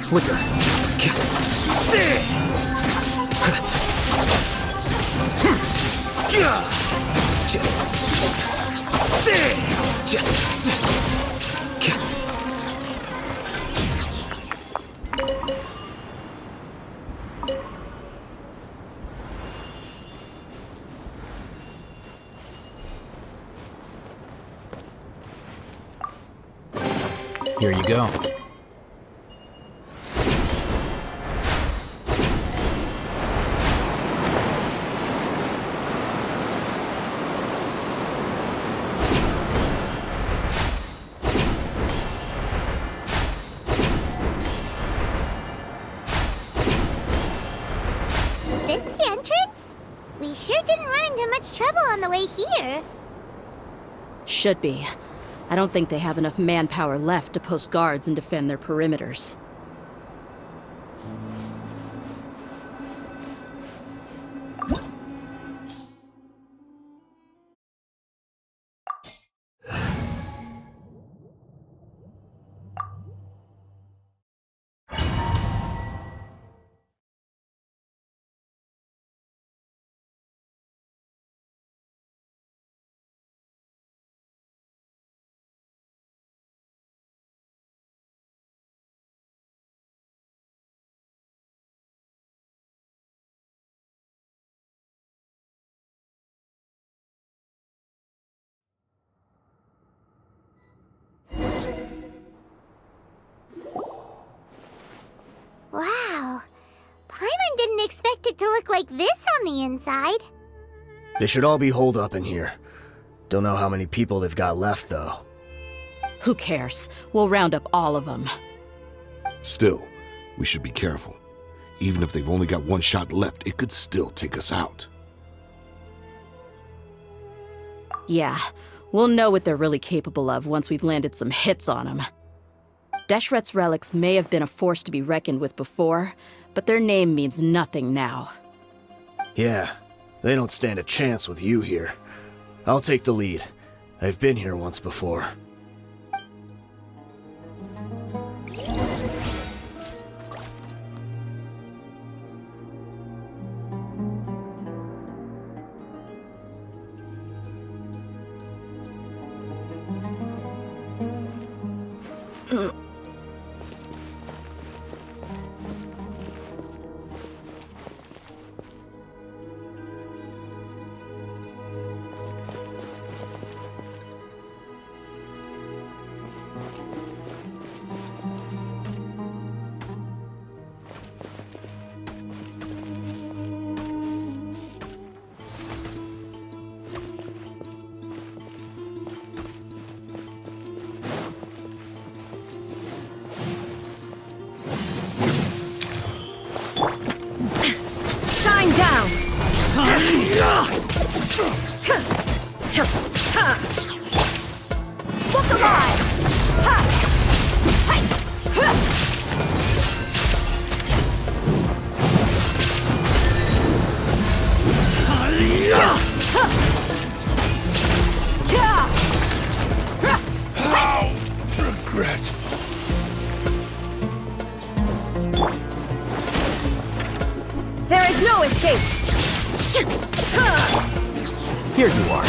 Flicker. Here you go. Is this the entrance? We sure didn't run into much trouble on the way here. Should be. I don't think they have enough manpower left to post guards and defend their perimeters. Wow. Paimon didn't expect it to look like this on the inside. They should all be holed up in here. Don't know how many people they've got left, though. Who cares? We'll round up all of them. Still, we should be careful. Even if they've only got one shot left, it could still take us out. Yeah, we'll know what they're really capable of once we've landed some hits on them. Deshret's relics may have been a force to be reckoned with before, but their name means nothing now. Yeah, they don't stand a chance with you here. I'll take the lead. I've been here once before. Shine down! Look alive! How regretful. There is no escape! Here you are.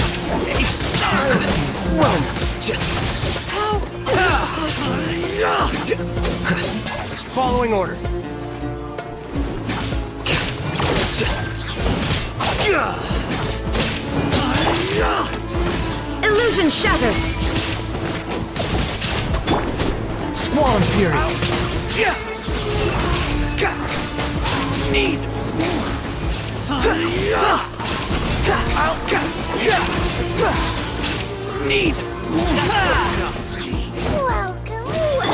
Following orders. Illusion shattered! Squall Fury. Need. Need. Welcome, welcome.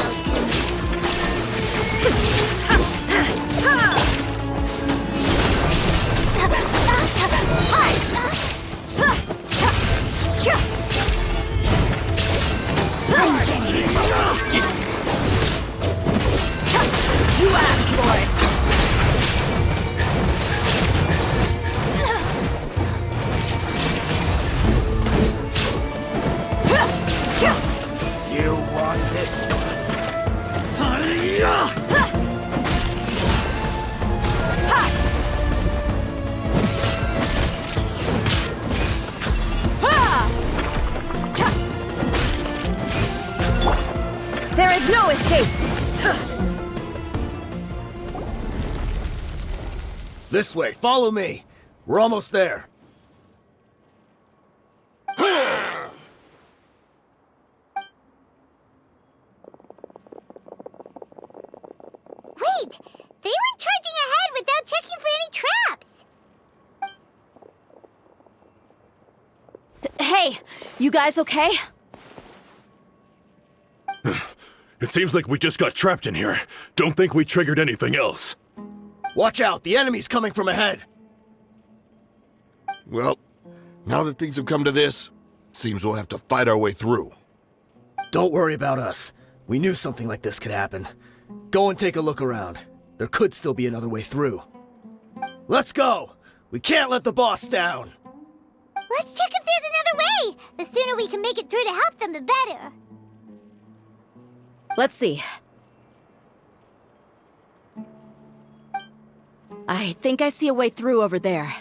You asked for it! There is no escape! This way, follow me. We're almost there. Wait! They went charging ahead without checking for any traps! Hey, you guys okay? It seems like we just got trapped in here. Don't think we triggered anything else. Watch out, the enemy's coming from ahead. Well, now that things have come to this, seems we'll have to fight our way through. Don't worry about us. We knew something like this could happen. Go and take a look around. There could still be another way through. Let's go! We can't let the boss down! Let's check if there's another way! The sooner we can make it through to help them, the better. Let's see. I think I see a way through over there,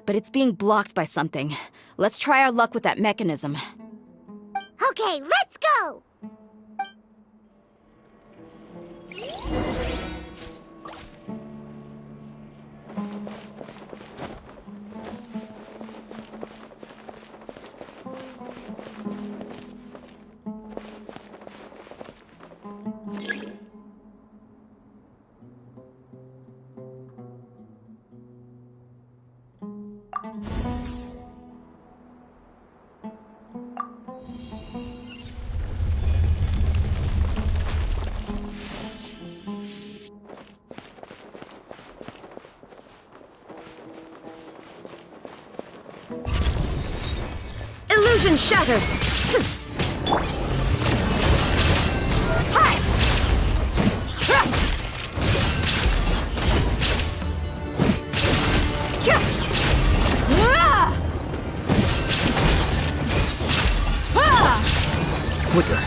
but it's being blocked by something. Let's try our luck with that mechanism. Okay, let's go! Illusion shattered! Flicker.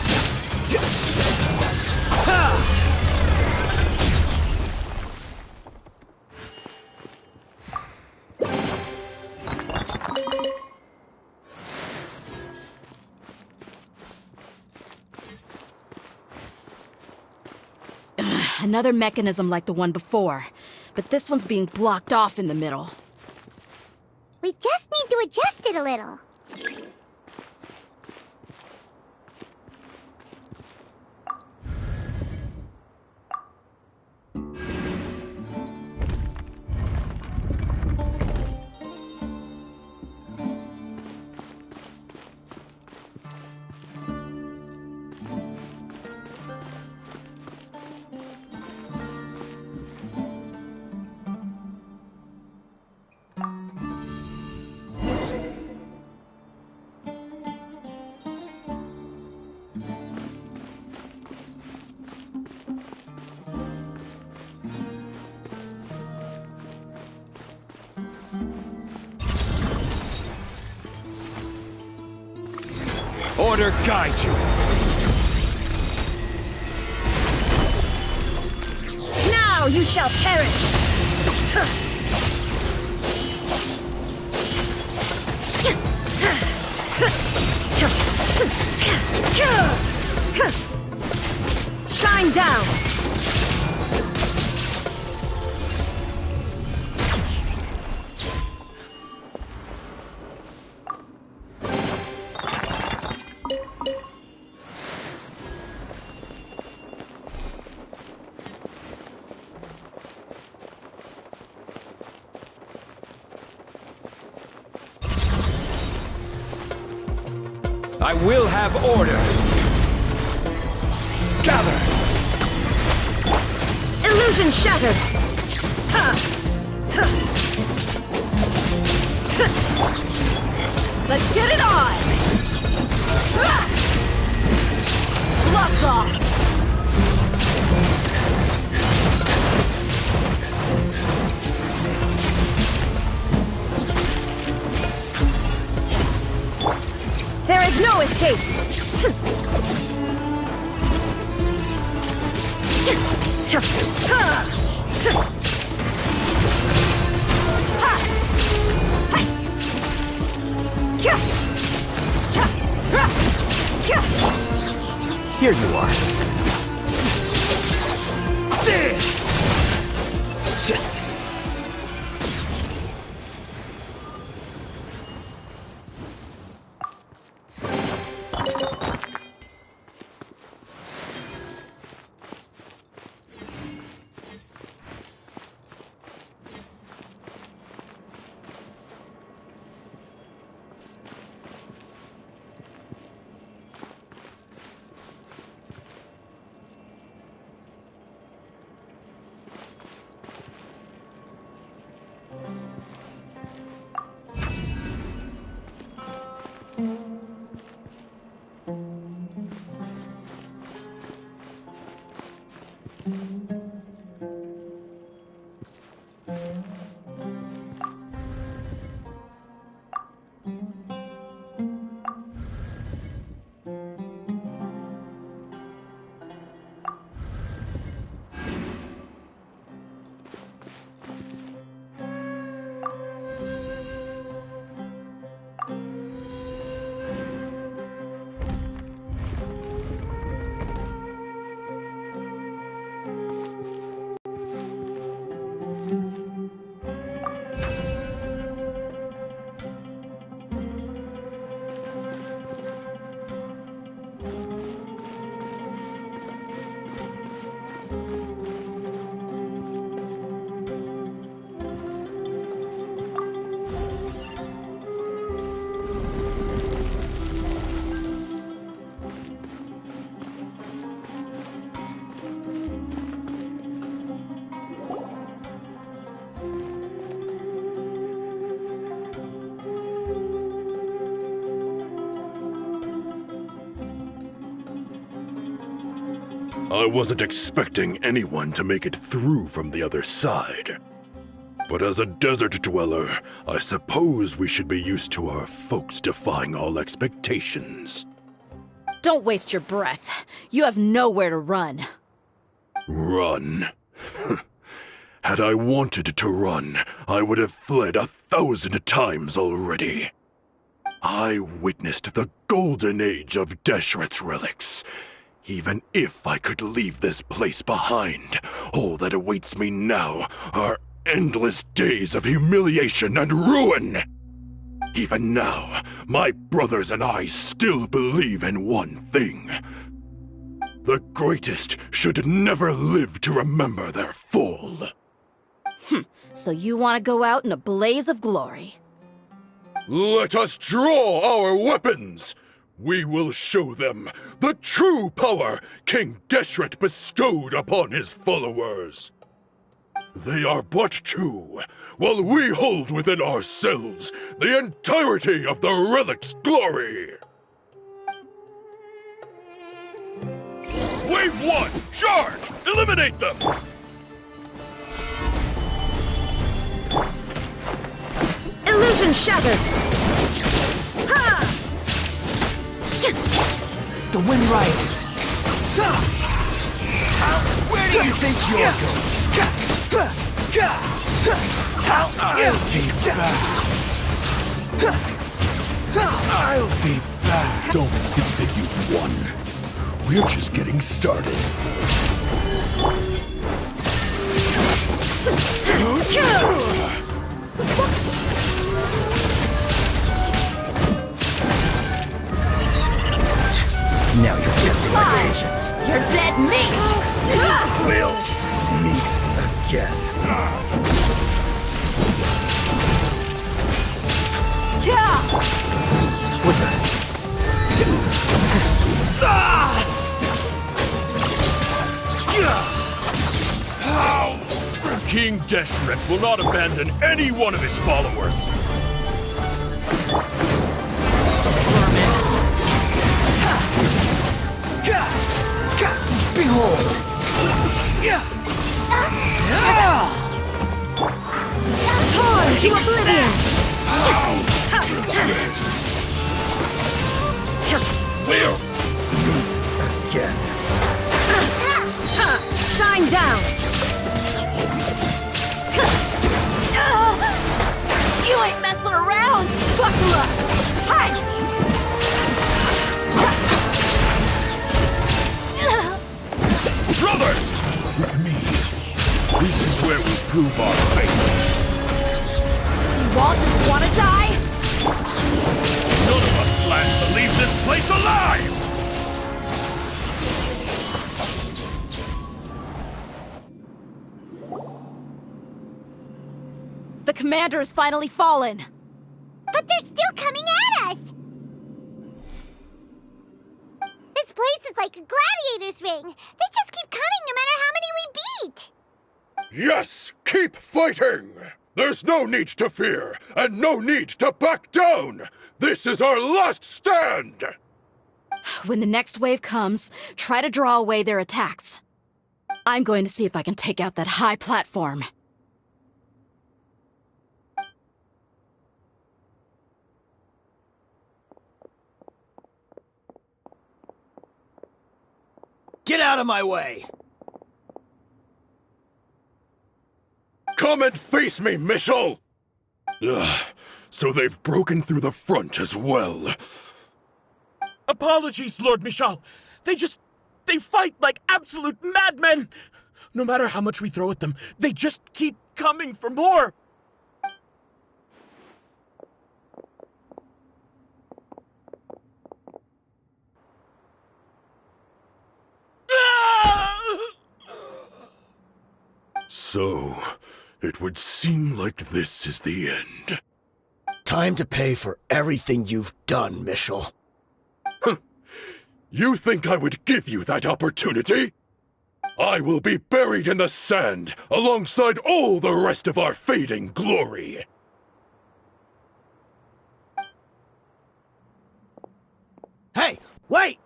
Another mechanism like the one before, but this one's being blocked off in the middle. We just need to adjust it a little. Order guide you. Now you shall perish! Shine down! I will have order. Gather. Illusion shattered! Let's get it on! Gloves off! There is no escape! Here you are. I wasn't expecting anyone to make it through from the other side. But as a desert dweller, I suppose we should be used to our folks defying all expectations. Don't waste your breath. You have nowhere to run. Run? Had I wanted to run, I would have fled 1,000 times already. I witnessed the golden age of Deshret's relics. Even if I could leave this place behind, all that awaits me now are endless days of humiliation and ruin. Even now, my brothers and I still believe in one thing. The greatest should never live to remember their fall. So you want to go out in a blaze of glory. Let us draw our weapons! We will show them the true power King Deshret bestowed upon his followers. They are but two, while we hold within ourselves the entirety of the relic's glory. Wave 1, charge! Eliminate them! Illusion shattered! Ha! The wind rises. Where do you think you're going? I'll take back. I'll be back. Don't think that you've won. We're just getting started. Now you're testing my patience. You're dead meat! We'll meet again. For the King Deshret will not abandon any one of his followers. Behold! Torn to oblivion! We'll Meet again. Shine down! You ain't messing around! Buckle up! Hi! brothers! With me, prove our fate. Do you all just want to die? None of us plan to leave this place alive! The commander has finally fallen! But they're still coming at us! This place is like a gladiator's ring. They just keep coming no matter how many we beat! Yes, keep fighting! There's no need to fear, and no need to back down! This is our last stand! When the next wave comes, try to draw away their attacks. I'm going to see if I can take out that high platform. Get out of my way! Come and face me, Michel! So they've broken through the front as well. Apologies, Lord Michal. They fight like absolute madmen! No matter how much we throw at them, they just keep coming for more! So, it would seem like this is the end. Time to pay for everything you've done, Michel. You think I would give you that opportunity? I will be buried in the sand alongside all the rest of our fading glory. Hey, wait!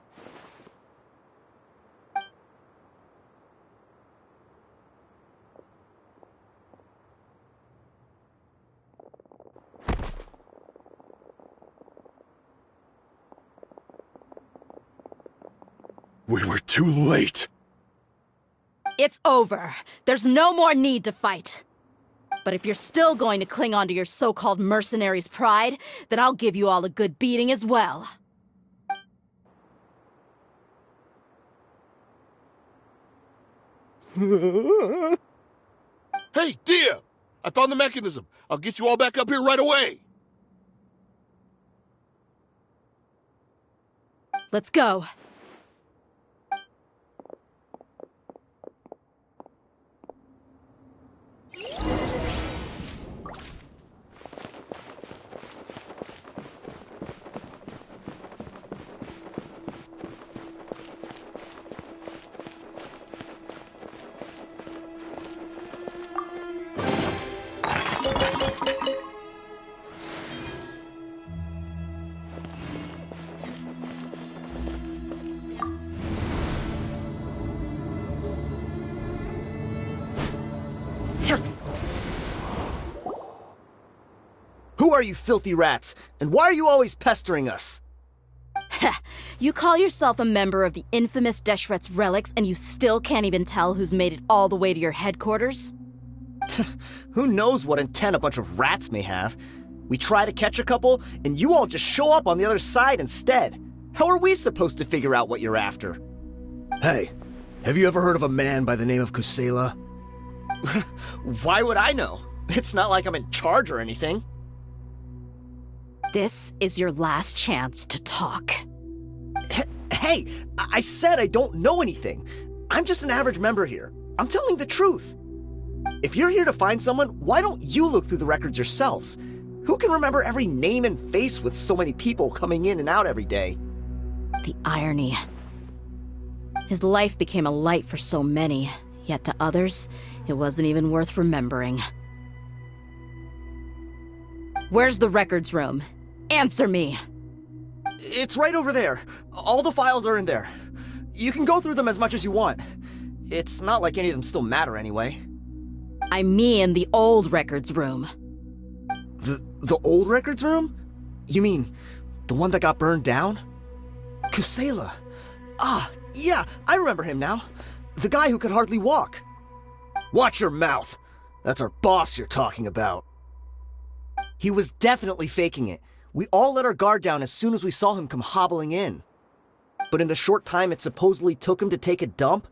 We were too late. It's over. There's no more need to fight. But if you're still going to cling on to your so-called mercenary's pride, then I'll give you all a good beating as well. Hey, Dehya! I found the mechanism. I'll get you all back up here right away. Let's go. Who are you filthy rats? And why are you always pestering us? You call yourself a member of the infamous Deshret's relics and you still can't even tell who's made it all the way to your headquarters? Who knows what intent a bunch of rats may have? We try to catch a couple, and you all just show up on the other side instead. How are we supposed to figure out what you're after? Hey, have you ever heard of a man by the name of Kusela? Why would I know? It's not like I'm in charge or anything. This is your last chance to talk. Hey, I said I don't know anything. I'm just an average member here. I'm telling the truth. If you're here to find someone, why don't you look through the records yourselves? Who can remember every name and face with so many people coming in and out every day? The irony. His life became a light for so many, yet to others, it wasn't even worth remembering. Where's the records room? Answer me! It's right over there. All the files are in there. You can go through them as much as you want. It's not like any of them still matter anyway. I mean the old records room. The old records room? You mean the one that got burned down? Kusela. Ah, yeah, I remember him now. The guy who could hardly walk. Watch your mouth. That's our boss you're talking about. He was definitely faking it. We all let our guard down as soon as we saw him come hobbling in. But in the short time it supposedly took him to take a dump,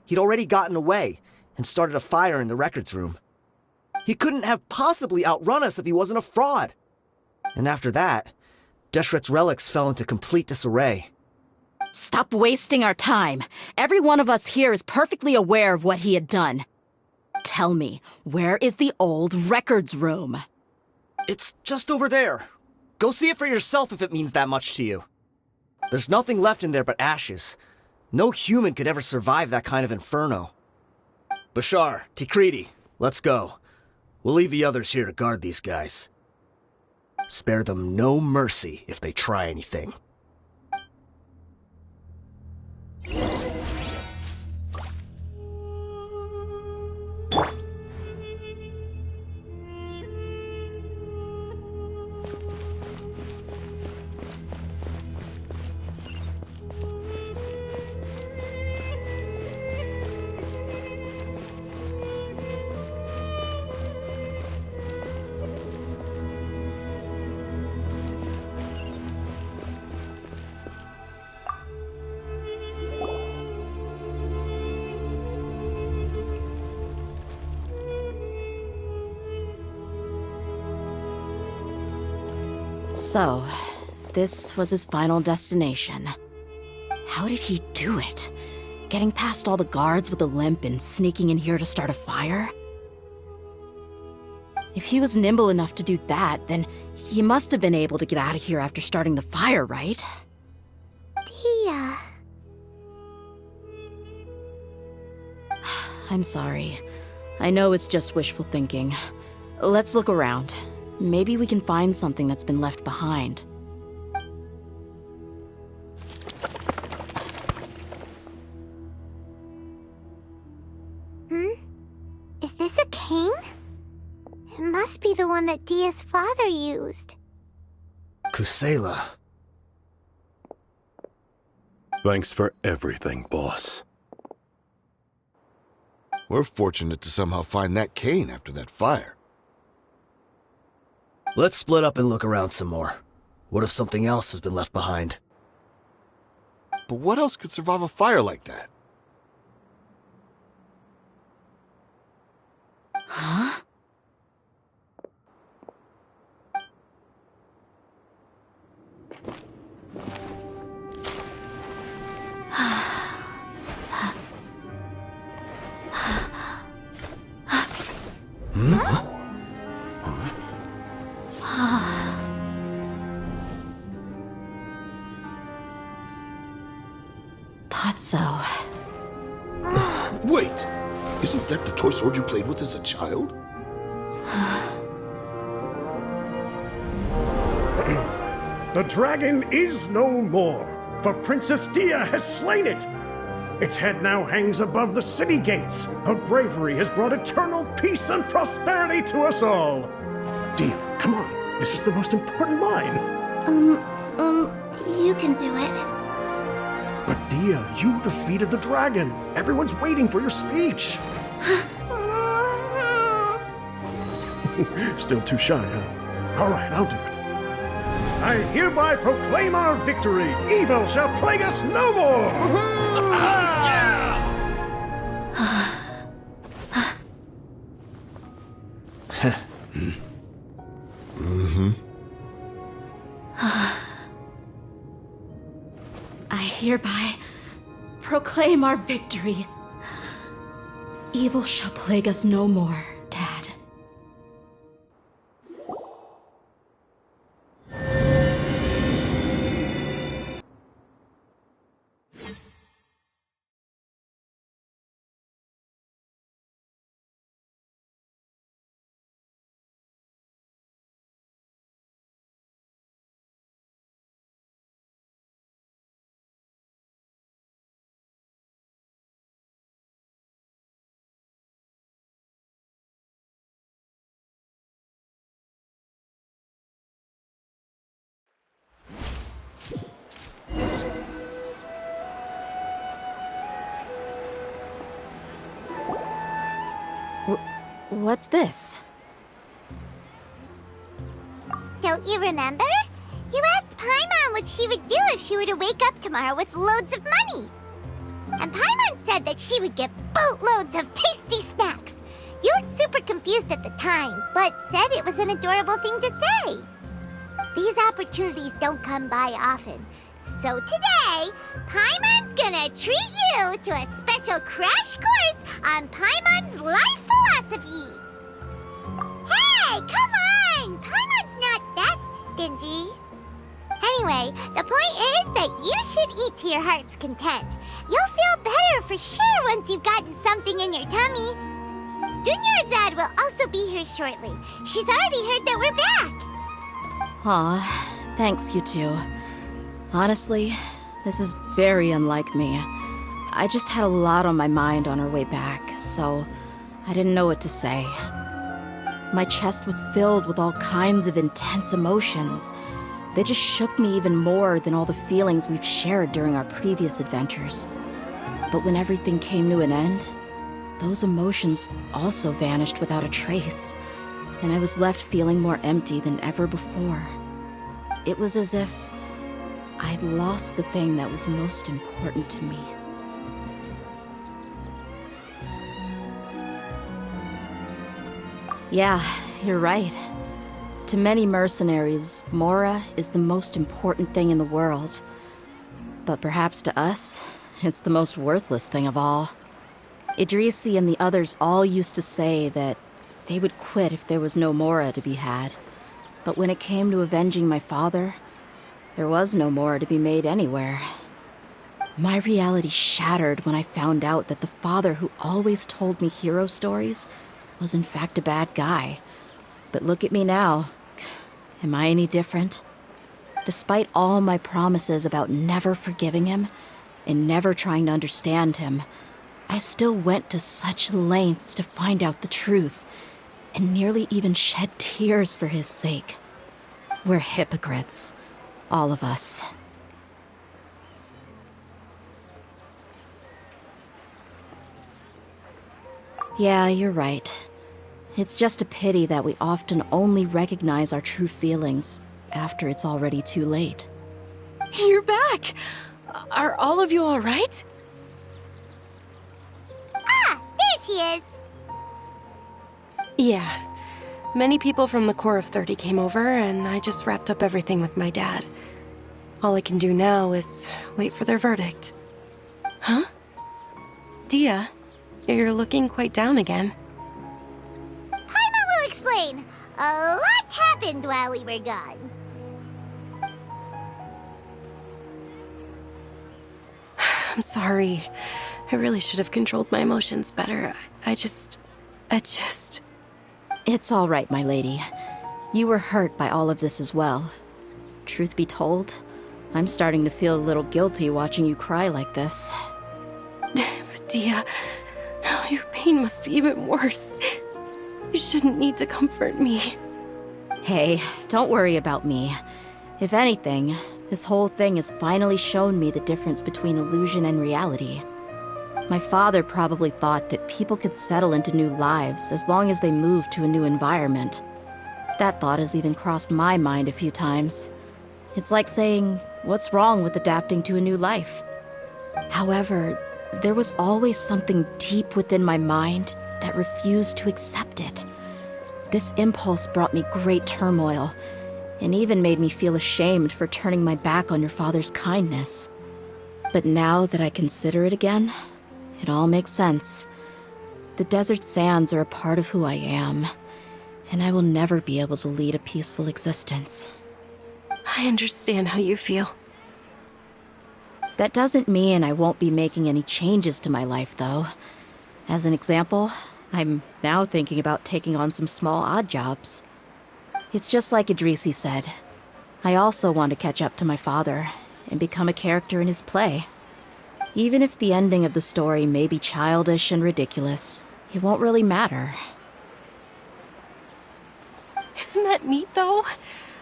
he'd already gotten away and started a fire in the records room. He couldn't have possibly outrun us if he wasn't a fraud. And after that, Deshret's relics fell into complete disarray. Stop wasting our time. Every one of us here is perfectly aware of what he had done. Tell me, where is the old records room? It's just over there. Go see it for yourself if it means that much to you. There's nothing left in there but ashes. No human could ever survive that kind of inferno. Bashar, Tikriti, let's go. We'll leave the others here to guard these guys. Spare them no mercy if they try anything. So, this was his final destination. How did he do it? Getting past all the guards with a limp and sneaking in here to start a fire? If he was nimble enough to do that, then he must have been able to get out of here after starting the fire, right? Dehya. I'm sorry. I know it's just wishful thinking. Let's look around. Maybe we can find something that's been left behind. Is this a cane? It must be the one that Dehya's father used. Kusela. Thanks for everything, boss. We're fortunate to somehow find that cane after that fire. Let's split up and look around some more. What if something else has been left behind? But what else could survive a fire like that? Huh? Thought so. Wait! Isn't that the toy sword you played with as a child? The dragon is no more, for Princess Dehya has slain it. Its head now hangs above the city gates. Her bravery has brought eternal peace and prosperity to us all. Dehya, come on. This is the most important line. You can do it. But Dehya, you defeated the dragon. Everyone's waiting for your speech. Still too shy, huh? All right, I'll do it. I hereby proclaim our victory. Evil shall plague us no more. I hereby proclaim our victory. Evil shall plague us no more, Dad. What's this? Don't you remember? You asked Paimon what she would do if she were to wake up tomorrow with loads of money. And Paimon said that she would get boatloads of tasty snacks. You looked super confused confused at the time, but said it was an adorable thing to say. These opportunities don't come by often. So today, Paimon's gonna treat you to a special crash course on Paimon's life philosophy. Hey, come on! Paimon's not that stingy. Anyway, the point is that you should eat to your heart's content. You'll feel better for sure once you've gotten something in your tummy. Junior Azad will also be here shortly. She's already heard that we're back. Aw, thanks, you two. Honestly, this is very unlike me. I just had a lot on my mind on our way back, so I didn't know what to say. My chest was filled with all kinds of intense emotions. They just shook me even more than all the feelings we've shared during our previous adventures. But when everything came to an end, those emotions also vanished without a trace, and I was left feeling more empty than ever before. It was as if I'd lost the thing that was most important to me. Yeah, you're right. To many mercenaries, Mora is the most important thing in the world. But perhaps to us, it's the most worthless thing of all. Idrisi and the others all used to say that they would quit if there was no Mora to be had. But when it came to avenging my father, there was no Mora to be made anywhere. My reality shattered when I found out that the father who always told me hero stories was in fact a bad guy. But look at me now. Am I any different? Despite all my promises about never forgiving him and never trying to understand him, I still went to such lengths to find out the truth and nearly even shed tears for his sake. We're hypocrites, all of us. Yeah, you're right. It's just a pity that we often only recognize our true feelings after it's already too late. You're back! Are all of you alright? Ah, there she is. Yeah. Many people from the Corps of 30 came over, and I just wrapped up everything with my dad. All I can do now is wait for their verdict. Huh? Dehya, you're looking quite down again. Paimon will explain. A lot happened while we were gone. I'm sorry. I really should have controlled my emotions better. I just... It's all right, my lady. You were hurt by all of this as well. Truth be told, I'm starting to feel a little guilty watching you cry like this. Dehya, your pain must be even worse. You shouldn't need to comfort me. Hey, don't worry about me. If anything, this whole thing has finally shown me the difference between illusion and reality. My father probably thought that people could settle into new lives as long as they moved to a new environment. That thought has even crossed my mind a few times. It's like saying, what's wrong with adapting to a new life? However, there was always something deep within my mind that refused to accept it. This impulse brought me great turmoil, and even made me feel ashamed for turning my back on your father's kindness. But now that I consider it again, it all makes sense. The desert sands are a part of who I am, and I will never be able to lead a peaceful existence. I understand how you feel. That doesn't mean I won't be making any changes to my life, though. As an example, I'm now thinking about taking on some small odd jobs. It's just like Idrisi said. I also want to catch up to my father and become a character in his play. Even if the ending of the story may be childish and ridiculous, it won't really matter. Isn't that neat, though?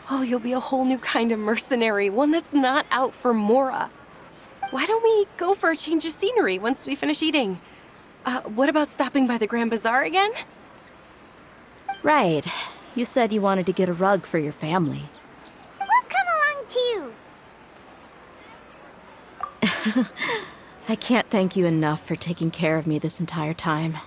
Oh, you'll be a whole new kind of mercenary, one that's not out for Mora. Why don't we go for a change of scenery once we finish eating? What about stopping by the Grand Bazaar again? Right. You said you wanted to get a rug for your family. We'll come along too. I can't thank you enough for taking care of me this entire time.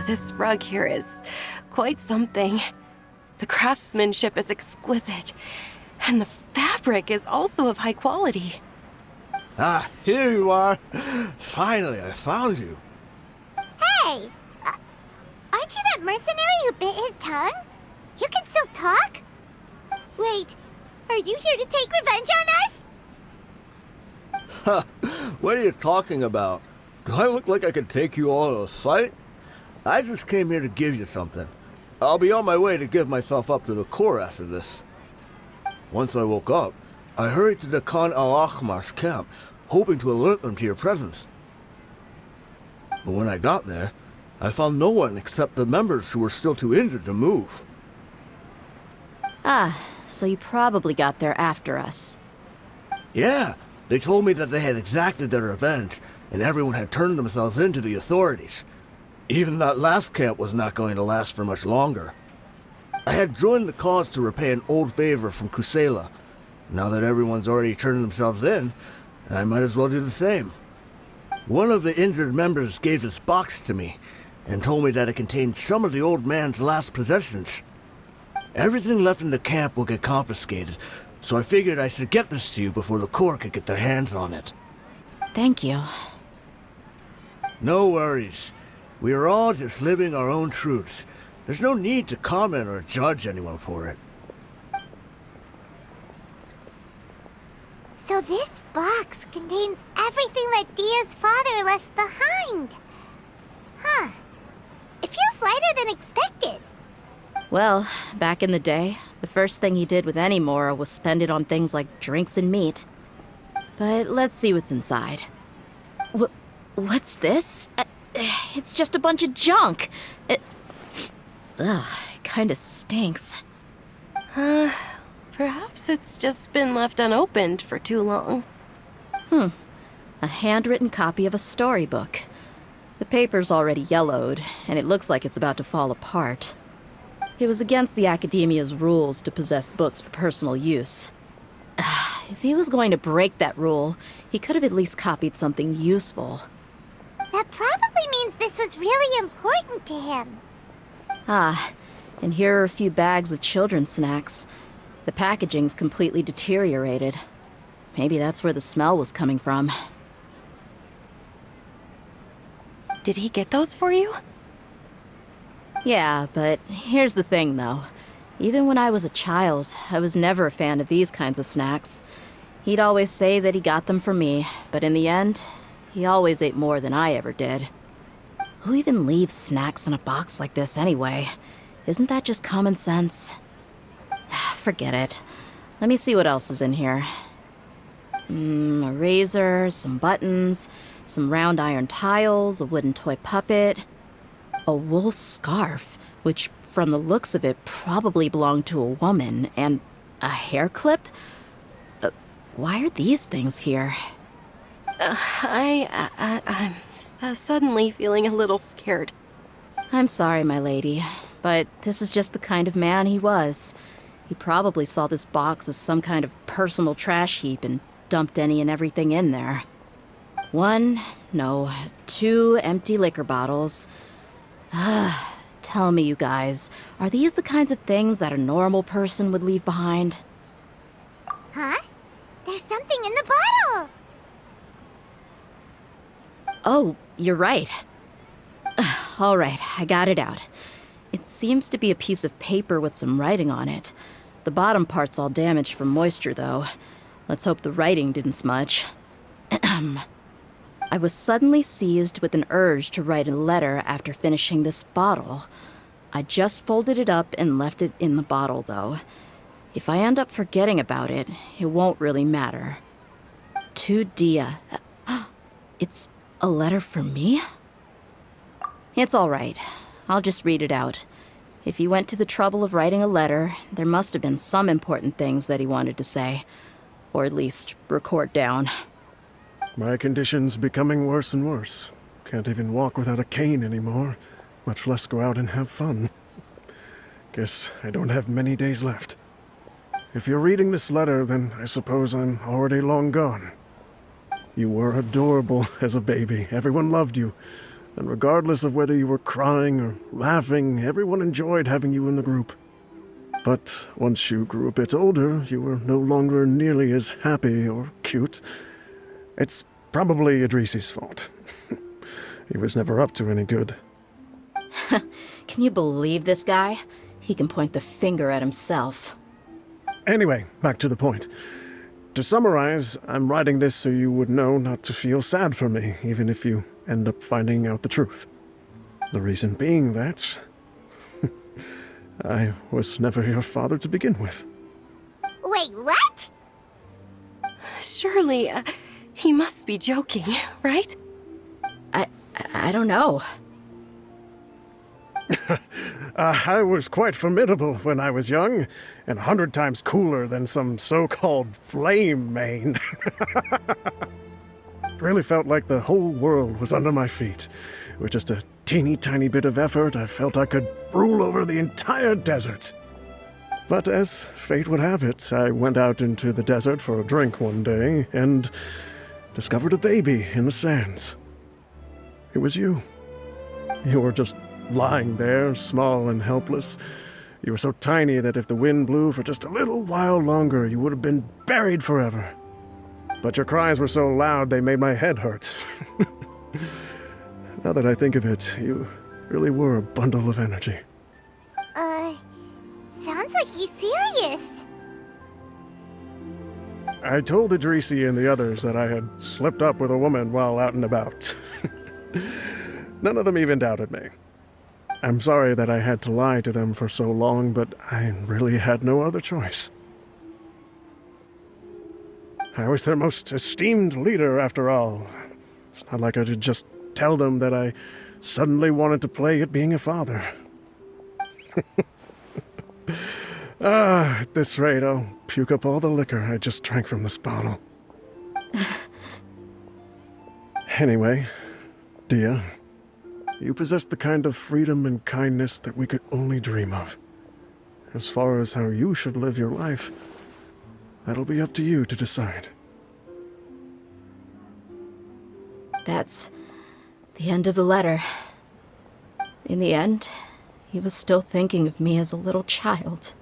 this rug here is quite something. The craftsmanship is exquisite, and the fabric is also of high quality. Ah, here you are. Finally, I found you. Hey! Aren't you that mercenary who bit his tongue? You can still talk? Wait, are you here to take revenge on us? What are you talking about? Do I look like I could take you all in a fight? I just came here to give you something. I'll be on my way to give myself up to the Corps after this. Once I woke up, I hurried to the Khan al-Ahmar's camp, hoping to alert them to your presence. But when I got there, I found no one except the members who were still too injured to move. Ah, so you probably got there after us. Yeah, they told me that they had exacted their revenge, and everyone had turned themselves in to the authorities. Even that last camp was not going to last for much longer. I had joined the cause to repay an old favor from Kusela. Now that everyone's already turned themselves in, I might as well do the same. One of the injured members gave this box to me, and told me that it contained some of the old man's last possessions. Everything left in the camp will get confiscated, so I figured I should get this to you before the Corps could get their hands on it. Thank you. No worries. We are all just living our own truths. There's no need to comment or judge anyone for it. So this box contains everything that Dia's father left behind. Huh. It feels lighter than expected. Well, back in the day, the first thing he did with any Mora was spend it on things like drinks and meat. But let's see what's inside. What's this? It's just a bunch of junk. It kinda stinks. Perhaps it's just been left unopened for too long. A handwritten copy of a storybook. The paper's already yellowed, and it looks like it's about to fall apart. It was against the Academia's rules to possess books for personal use. If he was going to break that rule, he could have at least copied something useful. That probably means this was really important to him. Ah, and here are a few bags of children's snacks. The packaging's completely deteriorated. Maybe that's where the smell was coming from. Did he get those for you? Yeah, but here's the thing, though. Even when I was a child, I was never a fan of these kinds of snacks. He'd always say that he got them for me, but in the end, he always ate more than I ever did. Who even leaves snacks in a box like this anyway? Isn't that just common sense? Forget it. Let me see what else is in here. A razor, some buttons, some round iron tiles, a wooden toy puppet, a wool scarf, which from the looks of it probably belonged to a woman, and a hair clip? Why are these things here? I'm suddenly feeling a little scared. I'm sorry, my lady, but this is just the kind of man he was. He probably saw this box as some kind of personal trash heap and dumped any and everything in there. 2 empty liquor bottles. Tell me, you guys, are these the kinds of things that a normal person would leave behind? Huh? There's something in the bottle! Oh, you're right. All right, I got it out. It seems to be a piece of paper with some writing on it. The bottom part's all damaged from moisture, though. Let's hope the writing didn't smudge. I was suddenly seized with an urge to write a letter after finishing this bottle. I just folded it up and left it in the bottle, though. If I end up forgetting about it, it won't really matter. To Dehya. It's a letter for me? It's all right. I'll just read it out. If he went to the trouble of writing a letter, there must have been some important things that he wanted to say. Or at least record down. My condition's becoming worse and worse. Can't even walk without a cane anymore, much less go out and have fun. Guess I don't have many days left. If you're reading this letter, then I suppose I'm already long gone. You were adorable as a baby. Everyone loved you. And regardless of whether you were crying or laughing, everyone enjoyed having you in the group. But once you grew a bit older, you were no longer nearly as happy or cute. It's probably Idrisi's fault. He was never up to any good. Can you believe this guy? He can point the finger at himself. Anyway, back to the point. To summarize, I'm writing this so you would know not to feel sad for me, even if you end up finding out the truth. The reason being that I was never your father to begin with. Wait, what? Surely, he must be joking, right? I don't know. I was quite formidable when I was young, and 100 times cooler than some so-called flame main. Really felt like the whole world was under my feet. With just a teeny tiny bit of effort, I felt I could rule over the entire desert. But as fate would have it, I went out into the desert for a drink one day and discovered a baby in the sands. It was you. You were just lying there, small and helpless. You were so tiny that if the wind blew for just a little while longer, you would have been buried forever. But your cries were so loud they made my head hurt. Now that I think of it, you really were a bundle of energy. Sounds like he's serious. I told Idrisi and the others that I had slipped up with a woman while out and about. None of them even doubted me. I'm sorry that I had to lie to them for so long, but I really had no other choice. I was their most esteemed leader, after all. It's not like I could just tell them that I suddenly wanted to play at being a father. At this rate, I'll puke up all the liquor I just drank from this bottle. Anyway, Dehya, you possess the kind of freedom and kindness that we could only dream of. As far as how you should live your life, that'll be up to you to decide. That's the end of the letter. In the end, he was still thinking of me as a little child.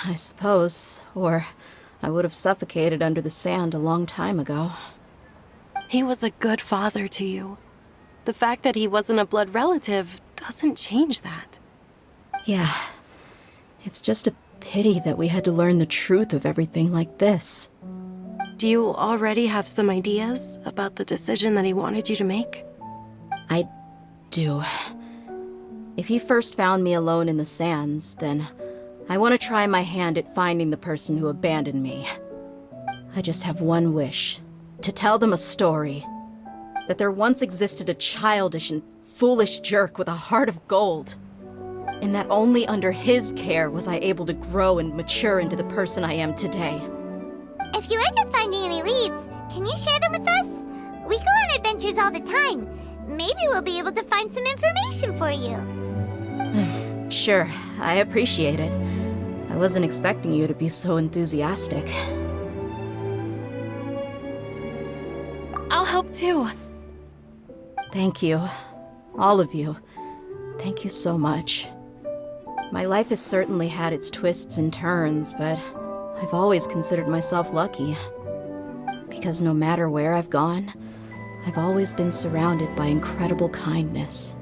I suppose, or I would have suffocated under the sand a long time ago. He was a good father to you. The fact that he wasn't a blood relative doesn't change that. Yeah, it's just a pity that we had to learn the truth of everything like this. Do you already have some ideas about the decision that he wanted you to make? I do. If he first found me alone in the sands, then I want to try my hand at finding the person who abandoned me. I just have one wish. To tell them a story. That there once existed a childish and foolish jerk with a heart of gold. And that only under his care was I able to grow and mature into the person I am today. If you end up finding any leads, can you share them with us? We go on adventures all the time. Maybe we'll be able to find some information for you. Sure, I appreciate it. I wasn't expecting you to be so enthusiastic. I'll help too. Thank you. All of you. Thank you so much. My life has certainly had its twists and turns, but I've always considered myself lucky. Because no matter where I've gone, I've always been surrounded by incredible kindness.